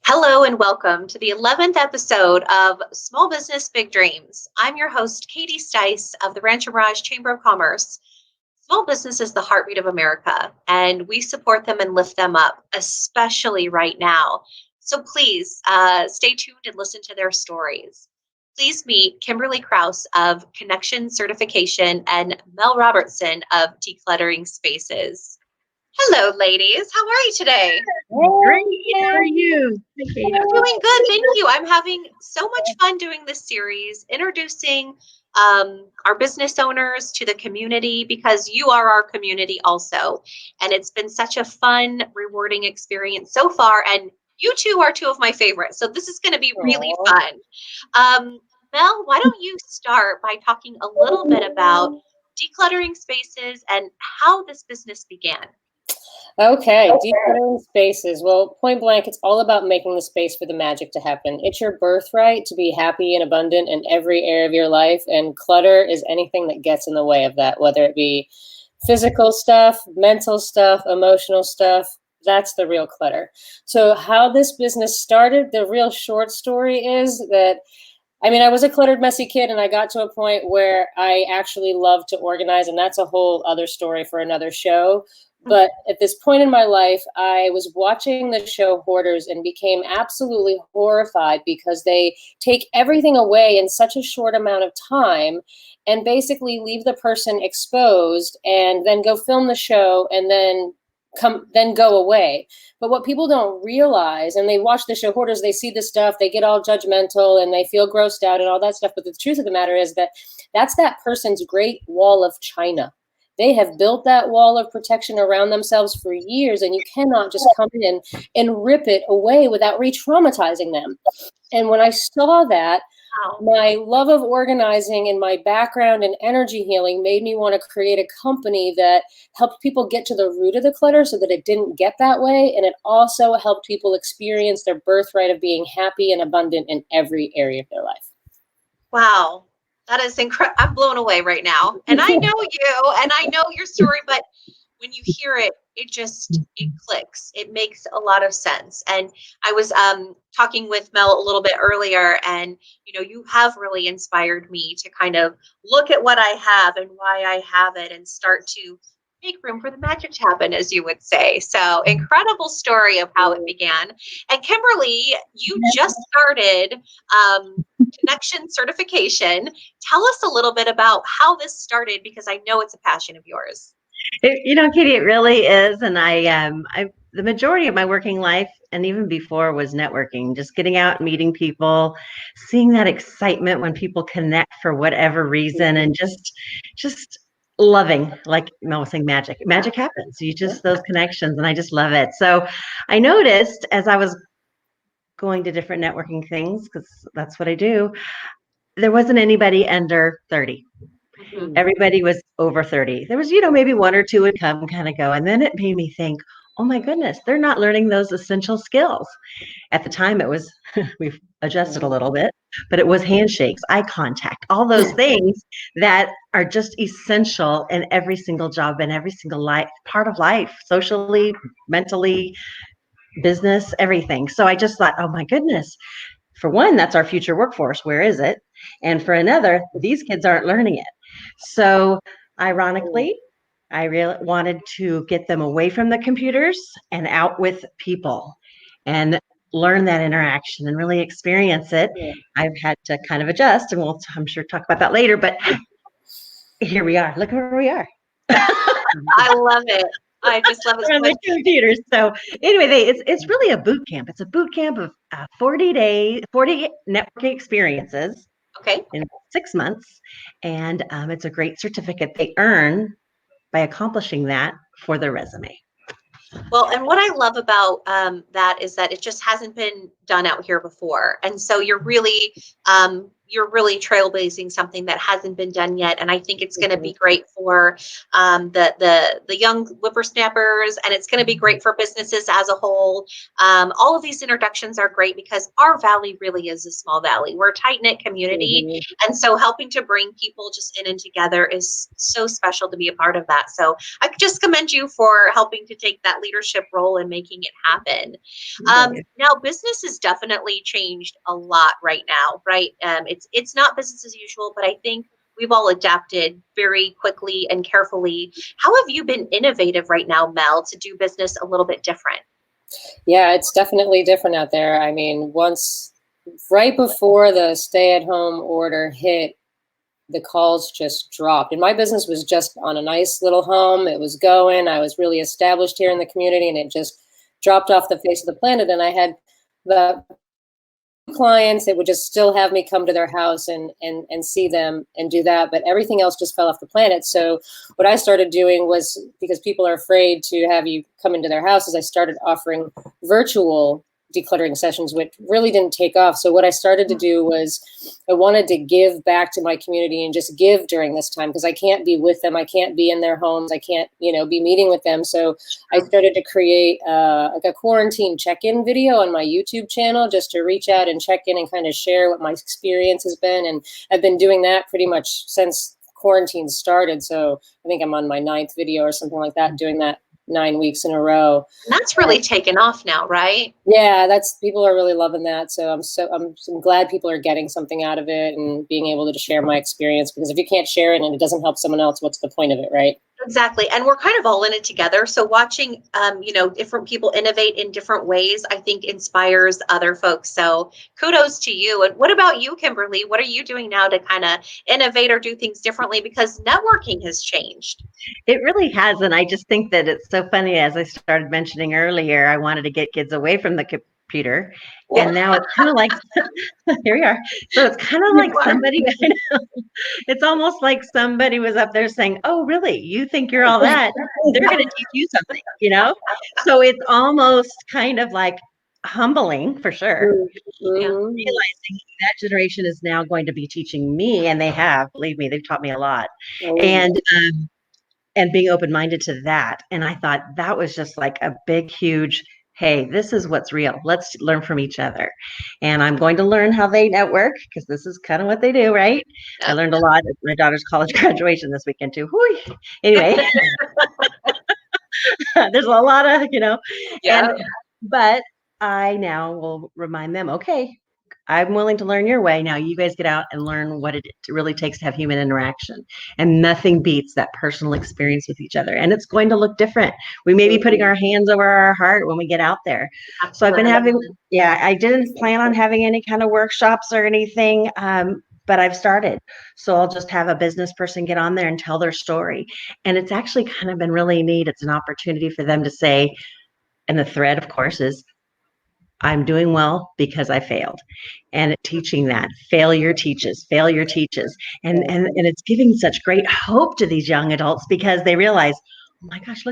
Hello and welcome to the 11th episode of Small Business Big Dreams. I'm your host, Katie Stice of the Rancho Mirage Chamber of Commerce. Small business is the heartbeat of America, and we support them and lift them up, especially right now. So please stay tuned and listen to their stories. Please meet Kimberly Krause of Konnections Certification and Mel Robertson of De-Cluttering Spaces. Hello, ladies. How are you today? Great. How are you? Hi, Katie. I'm doing good, thank you. I'm having so much fun doing this series, introducing our business owners to the community because you are our community also. And it's been such a fun, rewarding experience so far. And you two are two of my favorites. So this is going to be really Aw. fun. Mel, why don't you start by talking a little bit about decluttering spaces and how this business began? Okay, de-cluttering spaces. Well, point blank, it's all about making the space for the magic to happen. It's your birthright to be happy and abundant in every area of your life, and clutter is anything that gets in the way of that, whether it be physical stuff, mental stuff, emotional stuff. That's the real clutter. So how this business started, the real short story is that I was a cluttered, messy kid, and I got to a point where I actually love to organize, and that's a whole other story for another show. But at this point in my life, I was watching the show Hoarders and became absolutely horrified because they take everything away in such a short amount of time and basically leave the person exposed and then go film the show and then go away. But what people don't realize, and they watch the show Hoarders, they see this stuff, they get all judgmental and they feel grossed out and all that stuff. But the truth of the matter is that that's that person's great wall of China. They have built that wall of protection around themselves for years, and you cannot just come in and rip it away without re-traumatizing them. And when I saw that, Wow. my love of organizing and my background in energy healing made me want to create a company that helped people get to the root of the clutter so that it didn't get that way. And it also helped people experience their birthright of being happy and abundant in every area of their life. Wow. That is incredible. I'm blown away right now. And I know you and I know your story, but when you hear it, it clicks. It makes a lot of sense. And I was talking with Mel a little bit earlier, and you have really inspired me to kind of look at what I have and why I have it and start to make room for the magic to happen, as you would say. So incredible story of how it began. And Kimberly, you just started connection certification. Tell us a little bit about how this started because I know it's a passion of yours. Katie, it really is. And the majority of my working life and even before was networking, just getting out, meeting people, seeing that excitement when people connect for whatever reason, and just loving, like Mel was saying, magic. Magic happens. Those connections, and I just love it. So I noticed as I was going to different networking things, because that's what I do, there wasn't anybody under 30. Mhm. Everybody was over 30. There was, maybe one or two would come, kind of go. And then it made me think, oh my goodness, they're not learning those essential skills. At the time, it was, we've adjusted a little bit, but it was handshakes, eye contact, all those things that are just essential in every single job and every single life, part of life, socially, mentally, business, everything. So I just thought, oh my goodness, for one, that's our future workforce. Where is it? And for another, these kids aren't learning it. So ironically, I really wanted to get them away from the computers and out with people and learn that interaction and really experience it. I've had to kind of adjust, and I'm sure talk about that later, but here we are. Look where we are. I love it. I just love it so On much. the computers. So anyway, it's really a boot camp. It's a boot camp of 40 networking experiences Okay. in 6 months. And it's a great certificate they earn by accomplishing that for their resume. Well, and what I love about that is that it just hasn't been done out here before, and so you're really trailblazing something that hasn't been done yet, and I think it's going to be great for the young whippersnappers, and it's going to be great for businesses as a whole. All of these introductions are great because our valley really is a small valley. We're a tight knit community, and so helping to bring people just in and together is so special to be a part of that. So I just commend you for helping to take that leadership role and making it happen. Now, business has definitely changed a lot right now, right? It's not business as usual, but I think we've all adapted very quickly and carefully. How have you been innovative right now, Mel, to do business a little bit different? Yeah, it's definitely different out there. I mean, right before the stay-at-home order hit, the calls just dropped. And my business was just on a nice little home. It was going. I was really established here in the community, and it just dropped off the face of the planet. And I had the clients that would just still have me come to their house and see them and do that, but everything else just fell off the planet. So what I started doing was, because people are afraid to have you come into their houses, I started offering virtual decluttering sessions, which really didn't take off. So what I started to do was, I wanted to give back to my community and just give during this time, because I can't be with them. I can't be in their homes. I can't, be meeting with them. So I started to create like a quarantine check-in video on my YouTube channel, just to reach out and check in and kind of share what my experience has been. And I've been doing that pretty much since quarantine started. So I think I'm on my 9th video or something like that, doing that 9 weeks in a row. And that's really taken off now, right? Yeah, people are really loving that. So I'm glad people are getting something out of it and being able to share my experience, because if you can't share it and it doesn't help someone else, what's the point of it, right? Exactly. And we're kind of all in it together. So watching, different people innovate in different ways, I think inspires other folks. So kudos to you. And what about you, Kimberly? What are you doing now to kind of innovate or do things differently? Because networking has changed. It really has. And I just think that it's so funny. As I started mentioning earlier, I wanted to get kids away from the computer. And now it's kind of like, here we are. So it's kind of like it's almost like somebody was up there saying, oh, really? You think you're all that? They're going to teach you something, So it's almost kind of like humbling, for sure. Yeah. Realizing that generation is now going to be teaching me, and they have, believe me, they've taught me a lot. Oh. And being open-minded to that. And I thought that was just like a big, huge, hey, this is what's real. Let's learn from each other. And I'm going to learn how they network, because this is kind of what they do, right? Yep. I learned a lot at my daughter's college graduation this weekend too. Anyway, there's a lot of, Yeah. But I now will remind them, okay, I'm willing to learn your way. Now you guys get out and learn what it really takes to have human interaction. And nothing beats that personal experience with each other. And it's going to look different. We may be putting our hands over our heart when we get out there. Absolutely. So I've been I didn't plan on having any kind of workshops or anything, but I've started. So I'll just have a business person get on there and tell their story. And it's actually kind of been really neat. It's an opportunity for them to say, and the thread, of course, is, I'm doing well because I failed. And teaching that failure teaches. And it's giving such great hope to these young adults, because they realize, oh my gosh,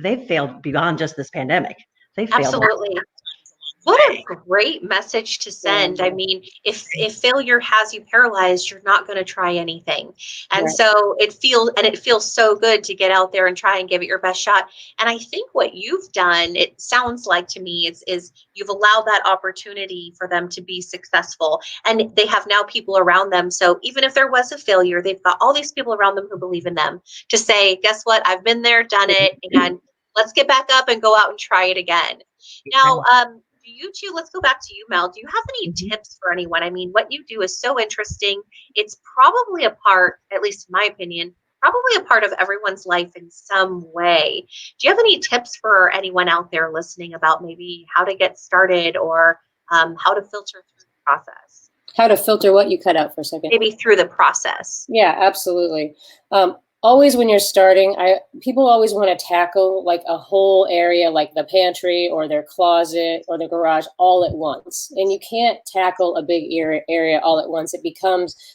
they've failed beyond just this pandemic. They failed. Absolutely. What a great message to send. I mean, if failure has you paralyzed, you're not going to try anything. And Right. so it feels so good to get out there and try and give it your best shot. And I think what you've done, it sounds like to me, is you've allowed that opportunity for them to be successful. And they have now people around them. So even if there was a failure, they've got all these people around them who believe in them to say, guess what? I've been there, done it, and let's get back up and go out and try it again. Now, do you two, let's go back to you, Mel. Do you have any tips for anyone? I mean, what you do is so interesting. It's probably a part, at least in my opinion, probably a part of everyone's life in some way. Do you have any tips for anyone out there listening about maybe how to get started, or how to filter through the process? How to filter what? You cut out for a second. Maybe through the process. Yeah, absolutely. Always when you're starting, people always want to tackle like a whole area, like the pantry or their closet or the garage, all at once. And you can't tackle a big area all at once.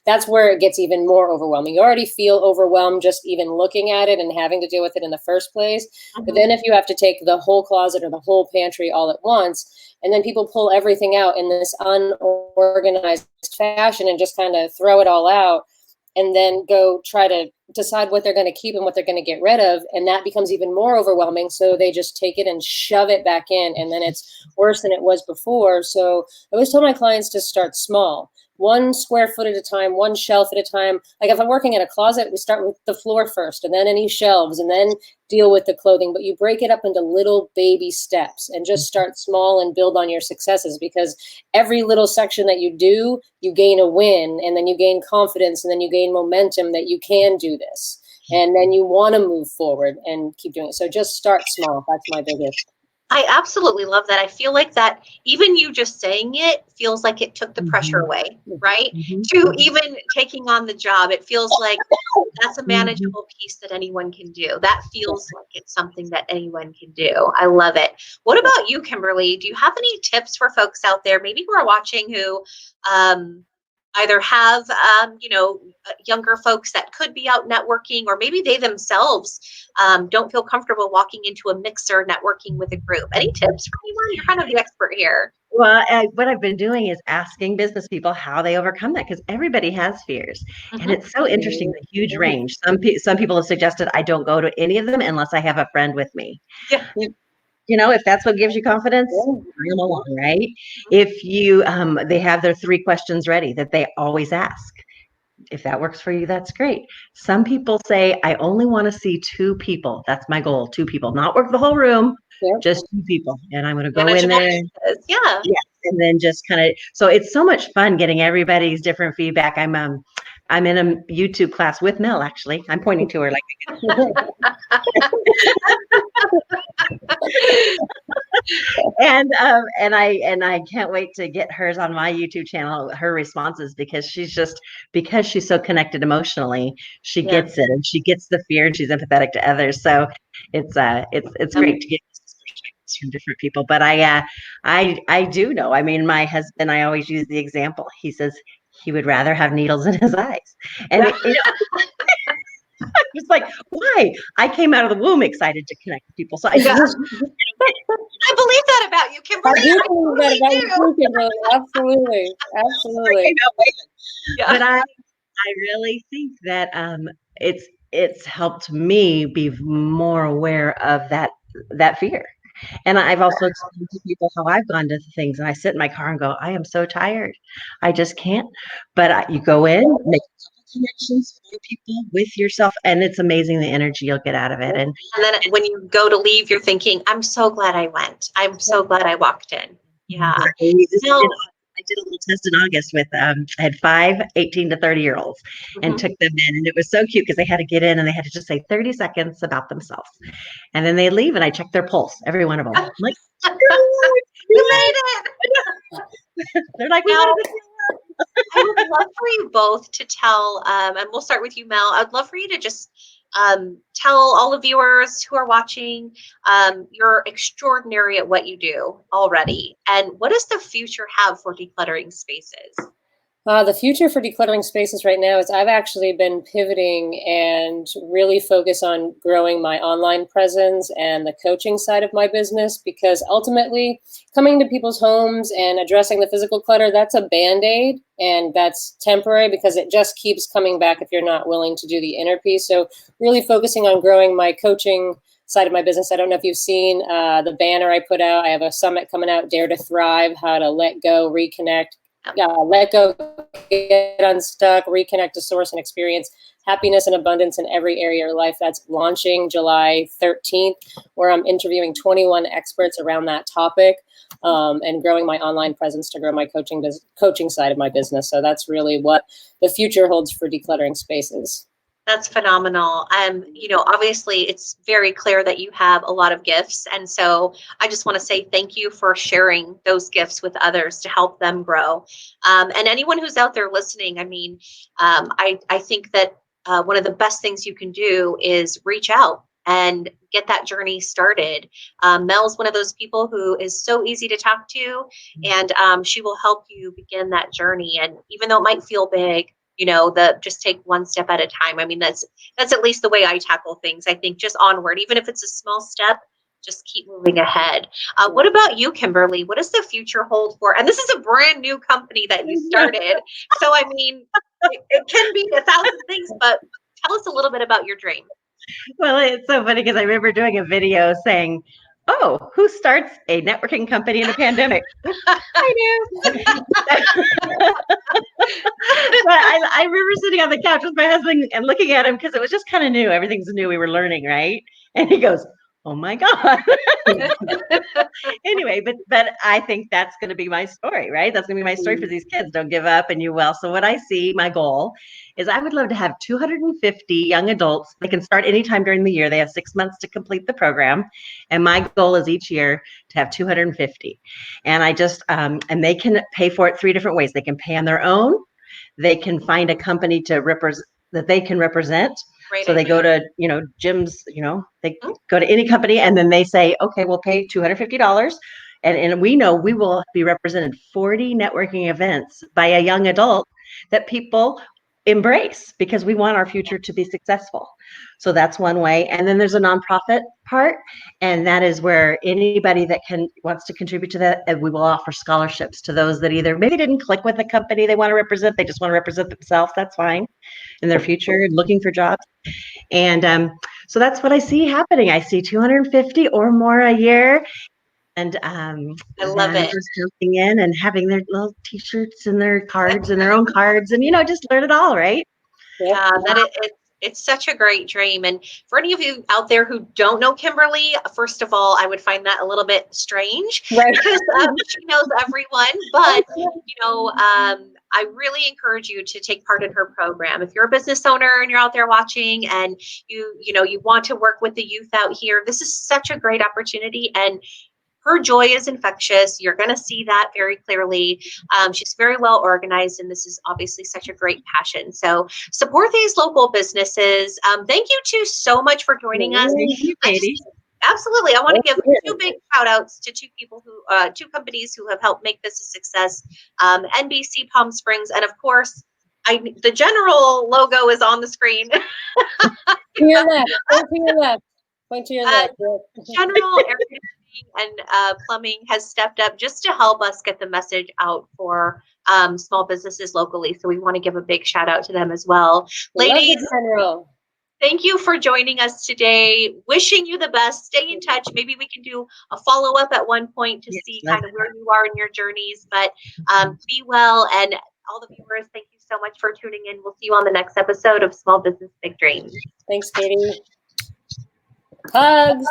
That's where it gets even more overwhelming. You already feel overwhelmed just even looking at it and having to deal with it in the first place. But then if you have to take the whole closet or the whole pantry all at once, and then people pull everything out in this unorganized fashion and just kind of throw it all out, and then go try to decide what they're going to keep and what they're going to get rid of. And that becomes even more overwhelming. So they just take it and shove it back in. And then it's worse than it was before. So I always tell my clients to start small. one square foot at a time, one shelf at a time. Like if I'm working in a closet, we start with the floor first and then any shelves and then deal with the clothing. But you break it up into little baby steps and just start small and build on your successes, because every little section that you do, you gain a win, and then you gain confidence, and then you gain momentum that you can do this. And then you want to move forward and keep doing it. So just start small. That's my biggest. I absolutely love that. I feel like that even you just saying it feels like it took the pressure away, right? To even taking on the job, it feels like that's a manageable piece that anyone can do. That feels like it's something that anyone can do. I love it. What about you, Kimberly? Do you have any tips for folks out there, maybe who are watching, who either have, younger folks that could be out networking, or maybe they themselves don't feel comfortable walking into a mixer networking with a group? Any tips for anyone? You're kind of the expert here. Well, what I've been doing is asking business people how they overcome that, because everybody has fears. And it's so interesting, the huge range. Some people have suggested I don't go to any of them unless I have a friend with me. Yeah. If that's what gives you confidence, bring them along, right? If you, they have their 3 questions ready that they always ask. If that works for you, that's great. Some people say, I only want to see 2 people. That's my goal, 2 people, not work the whole room, just 2 people. And I'm going to go in there. Yeah. And then just kind of, so it's so much fun getting everybody's different feedback. I'm in a YouTube class with Mel, actually. I'm pointing to her like and I can't wait to get hers on my YouTube channel, her responses, because she's so connected emotionally, she gets it, and she gets the fear, and she's empathetic to others. So it's great to get perspectives from different people. But I do know. I mean, my husband, I always use the example. He says he would rather have needles in his eyes, and it's like, why? I came out of the womb excited to connect with people. So I believe that about you, Kimberly. I do believe that about you too, Kimberly. Absolutely. But I really think that it's helped me be more aware of that fear. And I've also explained to people how I've gone to things, and I sit in my car and go, I am so tired. I just can't. But you go in, make a couple connections with people, with yourself, and it's amazing the energy you'll get out of it. And then when you go to leave, you're thinking, I'm so glad I went. I'm so glad I walked in. Yeah. I did a little test in August with, I had 5 18 to 30-year-olds and took them in. And it was so cute because they had to get in and they had to just say 30 seconds about themselves. And then they leave and I check their pulse, every one of them. I'm like, you made it. They're like, we wanted to I would love for you both to tell, and we'll start with you, Mel. I'd love for you to just tell all the viewers who are watching, you're extraordinary at what you do already. And what does the future have for decluttering spaces? The future for decluttering spaces right now is I've actually been pivoting and really focus on growing my online presence and the coaching side of my business, because ultimately coming to people's homes and addressing the physical clutter, that's a Band-Aid, and that's temporary because it just keeps coming back if you're not willing to do the inner piece. So really focusing on growing my coaching side of my business. I don't know if you've seen the banner I put out. I have a summit coming out, Dare to Thrive, how to let go, reconnect, let go, get unstuck, reconnect to source and experience happiness and abundance in every area of your life. That's launching July 13th, where I'm interviewing 21 experts around that topic, and growing my online presence to grow my coaching side of my business. So that's really what the future holds for decluttering spaces. That's phenomenal. Obviously it's very clear that you have a lot of gifts. And so I just want to say thank you for sharing those gifts with others to help them grow. And anyone who's out there listening, I think that one of the best things you can do is reach out and get that journey started. Mel's one of those people who is so easy to talk to, and she will help you begin that journey. And even though it might feel big, just take one step at a time. That's at least the way I tackle things. I think just onward, even if it's a small step, just keep moving ahead. What about you, Kimberly? What does the future hold for? And this is a brand new company that you started. So, it can be 1,000 things, but tell us a little bit about your dream. Well, it's so funny because I remember doing a video saying, oh, who starts a networking company in a pandemic? I do. But I remember sitting on the couch with my husband and looking at him because it was just kind of new. Everything's new. We were learning, right? And he goes, "Oh my God." Anyway, but I think that's going to be my story, right? That's going to be my story for these kids. Don't give up and you will. So what I see, my goal is I would love to have 250 young adults. They can start anytime during the year. They have 6 months to complete the program. And my goal is each year to have 250. And I just, and they can pay for it 3 different ways. They can pay on their own. They can find a company to represent that they can represent. Great So they idea. go to, gyms, they go to any company and then they say, okay, we'll pay $250. And we know we will be represented 40 networking events by a young adult that people embrace because we want our future to be successful. So that's one way. And then there's a nonprofit part. And that is where anybody that wants to contribute to that, we will offer scholarships to those that either maybe didn't click with the company they want to represent, they just want to represent themselves. That's fine in their future, looking for jobs. And so that's what I see happening. I see 250 or more a year. And I love it. just jumping in and having their little T-shirts and their cards and their own cards, and just learn it all, right? Yeah, it's such a great dream. And for any of you out there who don't know Kimberly, first of all, I would find that a little bit strange Right. because she knows everyone. But I really encourage you to take part in her program. If you're a business owner and you're out there watching, and you want to work with the youth out here, this is such a great opportunity. And her joy is infectious. You're going to see that very clearly. She's very well organized, and this is obviously such a great passion. So support these local businesses. Thank you two so much for joining us. Thank you, Katie. Absolutely. I want to give 2 big shout outs to 2 companies who have helped make this a success. NBC Palm Springs, and of course, the general logo is on the screen. To your left. Point to your left. Point to your left. General air conditioning and plumbing has stepped up just to help us get the message out for small businesses locally. So we want to give a big shout out to them as well. Ladies, General. thank you for joining us today. Wishing you the best. Stay in touch. Maybe we can do a follow up at one point to see kind of where you are in your journeys. But be well. And all the viewers, thank you so much for tuning in. We'll see you on the next episode of Small Business Big Dreams. Thanks, Katie. Hugs.